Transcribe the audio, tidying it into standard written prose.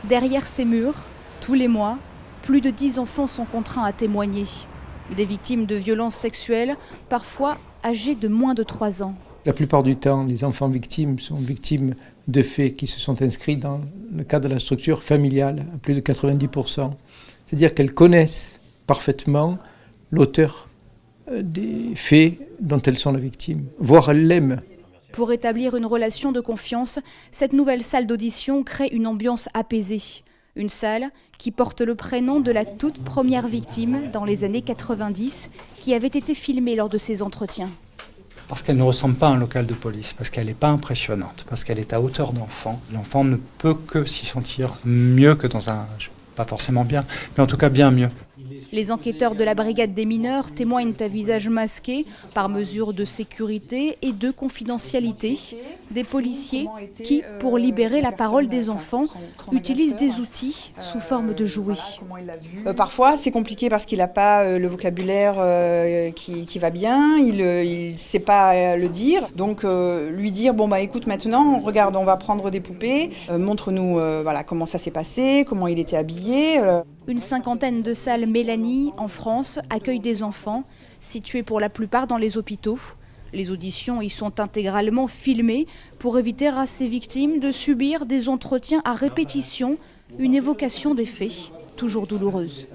Derrière ces murs, tous les mois, plus de 10 enfants sont contraints à témoigner. Des victimes de violences sexuelles, parfois âgées de moins de 3 ans. La plupart du temps, les enfants victimes sont victimes de faits qui se sont inscrits dans le cadre de la structure familiale, à plus de 90%. C'est-à-dire qu'elles connaissent parfaitement l'auteur des faits dont elles sont la victime, voire elles l'aiment. Pour établir une relation de confiance, cette nouvelle salle d'audition crée une ambiance apaisée. Une salle qui porte le prénom de la toute première victime dans les années 90, qui avait été filmée lors de ces entretiens. Parce qu'elle ne ressemble pas à un local de police, parce qu'elle n'est pas impressionnante, parce qu'elle est à hauteur d'enfant. L'enfant ne peut que s'y sentir mieux que dans un... pas forcément bien, mais en tout cas bien mieux. Les enquêteurs de la brigade des mineurs témoignent à visage masqué par mesure de sécurité et de confidentialité. Des policiers qui, pour libérer la parole des enfants, utilisent des outils sous forme de jouets. Parfois, c'est compliqué parce qu'il n'a pas le vocabulaire qui va bien, il ne sait pas le dire. Donc, lui dire, bon, bah, écoute, maintenant, regarde, on va prendre des poupées, montre-nous voilà, comment ça s'est passé, comment il était habillé. Une cinquantaine de salles Mélanie en France accueillent des enfants, situés pour la plupart dans les hôpitaux. Les auditions y sont intégralement filmées pour éviter à ces victimes de subir des entretiens à répétition, une évocation des faits toujours douloureuse.